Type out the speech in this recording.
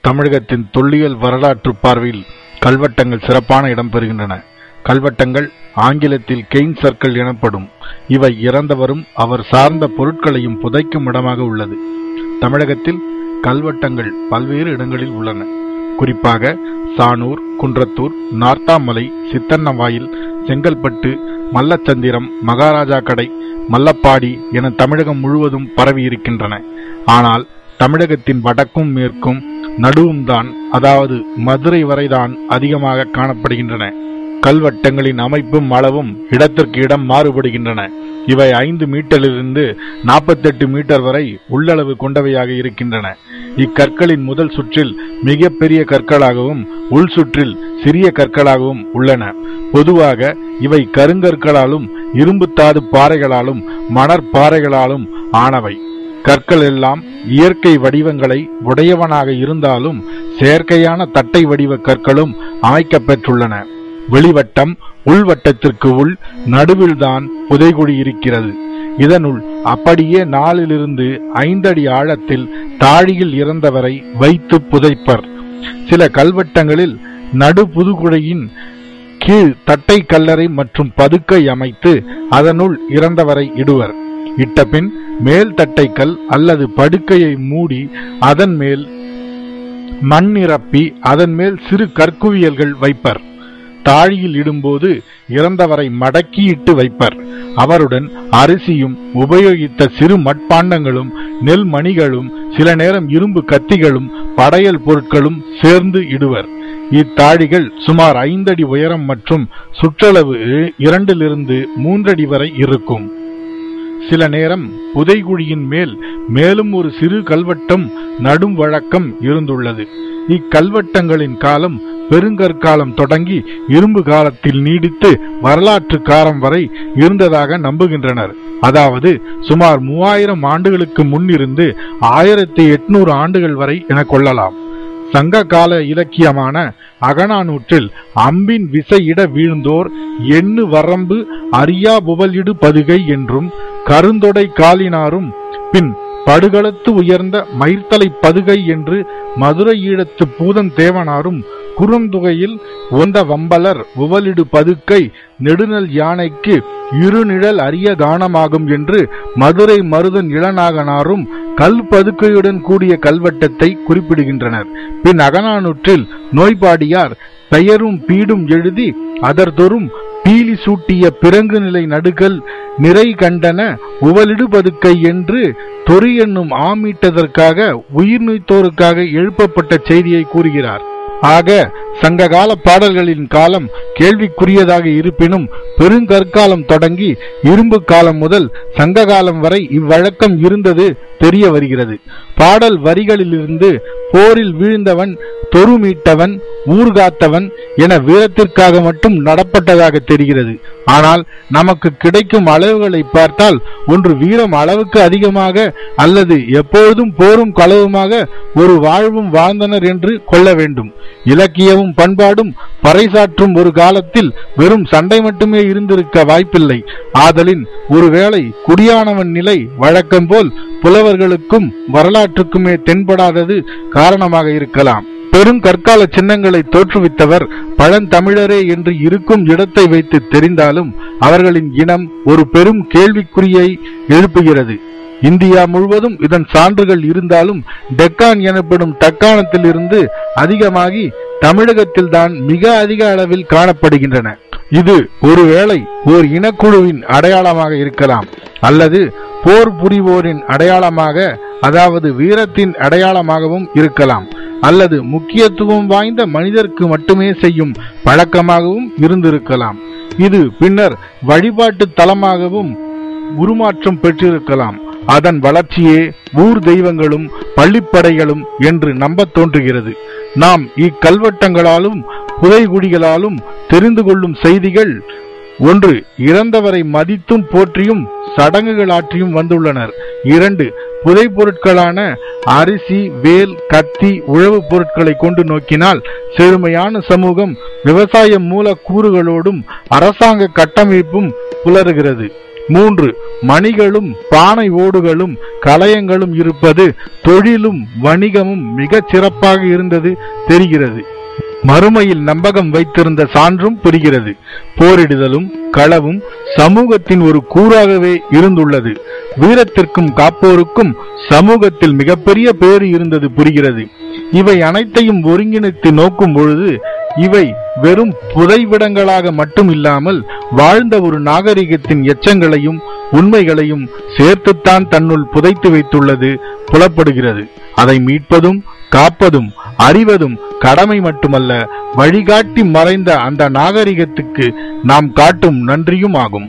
தமிழகத்தின் தொல்லியல் வரலாற்று பார்வையில் கல்வெட்டங்கள் சிறப்பான இடம் பெறுகின்றன. கல்வெட்டங்கள் ஆங்கிலத்தில் கெயின் சர்க்கிள் எனப்படும். இவை இறந்தவரும் அவர் சார்ந்த பொருட்களையும் புதைக்கும் இடமாக உள்ளது. தமிழகத்தில் கல்வெட்டங்கள் பல்வேறு இடங்களில் உள்ளன. குறிப்பாக சானூர், குன்றத்தூர், நார்த்தாமலை, சித்தன்னவாயில், செங்கல்பட்டு, மல்லச்சந்திரம், மகாராஜா கடை, மல்லப்பாடி என தமிழகம் முழுவதும் பரவி இருக்கின்றன. ஆனால் தமிழகத்தின் வடக்கும் மேற்கும் நடுவும் தான், அதாவது மதுரை வரைதான் அதிகமாக காணப்படுகின்றன. கல்வெட்டங்களின் அமைப்பும் அளவும் இடத்திற்கு இடம் மாறுபடுகின்றன. இவை 5 மீட்டரிலிருந்து 48 மீட்டர் வரை உள்ளளவு கொண்டவையாக இருக்கின்றன. இக்கற்களின் முதல் சுற்றில் மிக பெரிய கற்களாகவும் உள் சுற்றில் சிறிய கற்களாகவும் உள்ளன. பொதுவாக இவை கருங்கற்களாலும் இரும்புத்தாது பாறைகளாலும் மணற்பாறைகளாலும் ஆனவை. கற்கள் எல்லாம் இயற்கை வடிவங்களை உடையவனாக இருந்தாலும் செயற்கையான தட்டை வடிவ கற்களும் அமைக்கப்பெற்றுள்ளன. வெளிவட்டம், உள்வட்டத்திற்கு உள் நடுவில்தான் புதைகுழி இருக்கிறது. இதனுள் அப்படியே 4 to 5 அடி ஆழத்தில் தாழியில் இறந்தவரை வைத்து புதைப்பர். சில கல்வெட்டங்களில் நடு புதுகுழியின் கீழ் தட்டை கல்லறை மற்றும் பதுக்கை அமைத்து அதனுள் இறந்தவரை இடுவர். இட்டபின் மேல் தட்டைக்கல் அல்லது படுக்கையை மூடி அதன் மேல் மண் நிரப்பி அதன் மேல் சிறு கற்குவியல்கள் வைப்பர். தாழியில் இடும்போது இறந்தவரை மடக்கி இட்டு வைப்பர். அவருடன் அரிசியும் உபயோகித்த சிறு மட்பாண்டங்களும் நெல் மணிகளும் சில நேரம் இரும்பு கத்திகளும் படையல் பொருட்களும் சேர்ந்து இடுவர். இத்தாழிகள் சுமார் 5 அடி உயரம் மற்றும் சுற்றளவு 2 to 3 அடி வரை இருக்கும். சில நேரம் புதைகுழியின் மேலும் ஒரு சிறு கல்வெட்டம் நடும் வழக்கம் இருந்துள்ளது. இக்கல்வெட்டங்களின் காலம் பெருங்கற்காலம் தொடங்கி இரும்பு காலத்தில் நீடித்து வரலாற்று காலம் வரை இருந்ததாக நம்புகின்றனர். அதாவது சுமார் 3000 ஆண்டுகளுக்கு முன்னிருந்து 1800 ஆண்டுகள் வரை என கொள்ளலாம். சங்க கால இலக்கியமான அகநானூற்றில் அம்பின் விசையிட வீழ்ந்தோர் எண்ணு வரம்பு அறியா புவலிடு பதுகை என்றும் கருந்தொடை காலினாரும் பின் படுகளத்து உயர்ந்த மயிர்த்தலை பதுகை என்று மதுரை ஈழத்து பூதன் தேவனாரும் குறுந்தொகையில் ஒந்த வம்பலர் உவலிடு பதுக்கை நெடுநல் யானைக்கு இருநிழல் அரிய காணமாகும் என்று மதுரை மருதன் இளநாகனாரும் கல் பதுக்கையுடன் கூடிய கல்வெட்டத்தை குறிப்பிடுகின்றனர். பின் அகநானூற்றில் நோய்பாடியார் பெயரும் பீடும் எழுதி அதர்தொரும் பீலி சூட்டிய பிறங்கு நிலை நடுகள் நிறை கண்டன உவலிடு பதுக்கை என்று தொரி என்னும் ஆமீட்டதற்காக உயிர் நுய்த்தோருக்காக எழுப்பப்பட்ட செய்தியை கூறுகிறார். ஆக சங்ககால பாடல்களின் காலம் கேள்விக்குரியதாக இருப்பினும் பெருங்கற்காலம் தொடங்கி இரும்பு காலம் முதல் சங்க காலம் வரை இவ்வழக்கம் இருந்தது தெரிய வருகிறது. பாடல் வரிகளிலிருந்து போரில் வீழ்ந்தவன், தொருமீட்டவன், ஊர்காத்தவன் என வீரத்திற்காக மட்டும் நடப்பட்டதாக தெரிகிறது. ஆனால் நமக்கு கிடைக்கும் அளவுகளை பார்த்தால் ஒன்று வீரம் அளவுக்கு அதிகமாக அல்லது எப்பொழுதும் போரும் களவுமாக ஒரு வாழ்வும் வாழ்ந்தனர் என்று கொள்ள வேண்டும். இலக்கியமும் பண்பாடும் பறைசாற்றும் ஒரு காலத்தில் வெறும் சண்டை மட்டுமே இருந்திருக்க வாய்ப்பில்லை. ஆதலின் ஒருவேளை குடியானவன் நிலை வழக்கம் போல் புலவர்களுக்கும் வரலாற்றுக்குமே தென்படாதது காரணமாக இருக்கலாம். பெருங்கற்கால சின்னங்களை தோற்றுவித்தவர் பழந்தமிழரே என்று இருக்கும் இடத்தை வைத்து தெரிந்தாலும் அவர்களின் இனம் ஒரு பெரும் கேள்விக்குறியை எழுப்புகிறது. இந்தியா முழுவதும் இதன் சான்றுகள் இருந்தாலும் டெக்கான் எனப்படும் தக்காணத்தில் இருந்து அதிகமாகி தமிழகத்தில் தான் மிக அதிக அளவில் காணப்படுகின்றன. இது ஒருவேளை ஓர் இனக்குழுவின் அடையாளமாக இருக்கலாம், அல்லது போர் புரிவோரின் அடையாளமாக, அதாவது வீரத்தின் அடையாளமாகவும் இருக்கலாம், அல்லது முக்கியத்துவம் வாய்ந்த மனிதருக்கு மட்டுமே செய்யும் பழக்கமாகவும் இருந்திருக்கலாம். இது பின்னர் வழிபாட்டு தலமாகவும் உருமாற்றம் பெற்றிருக்கலாம். அதன் வளர்ச்சியே ஊர் தெய்வங்களும் பள்ளிப்படைகளும் என்று நம்ப தோன்றுகிறது. நாம் இக்கல்வெட்டங்களாலும் புதைகுழிகளாலும் தெரிந்து கொள்ளும் செய்திகள்: 1. இறந்தவரை மதித்தும் போற்றியும் சடங்குகள் ஆற்றியும் வந்துள்ளனர். 2. புதை பொருட்களான அரிசி, வேல், கத்தி, உழவு பொருட்களை கொண்டு நோக்கினால் செழுமையான சமூகம் விவசாய மூலக்கூறுகளோடும் அரசாங்க கட்டமைப்பும் புலருகிறது. 3. மணிகளும் பானை ஓடுகளும் கலயங்களும் இருப்பது தொழிலும் வணிகமும் மிகச் சிறப்பாக இருந்தது தெரிகிறது. மறுமையில் நம்பகம் வைத்திருந்த சான்றும் புரிகிறது. போரிடுதலும் களவும் சமூகத்தின் ஒரு கூறாகவே இருந்துள்ளது. வீரத்திற்கும் காப்போருக்கும் சமூகத்தில் மிகப்பெரிய பேறு இருந்தது புரிகிறது. இவை அனைத்தையும் ஒருங்கிணைத்து நோக்கும் பொழுது இவை வெறும் புதைவிடங்களாக மட்டும் இல்லாமல் வாழ்ந்த ஒரு நாகரிகத்தின் எச்சங்களையும் உண்மைகளையும் சேர்த்துத்தான் தன்னுள் புதைத்து வைத்துள்ளது புலப்படுகிறது. அதை மீட்பதும் காப்பதும் அறிவதும் கடமை மட்டுமல்ல, வழிகாட்டி மறைந்த அந்த நாகரிகத்துக்கு நாம் காட்டும் நன்றியும் ஆகும்.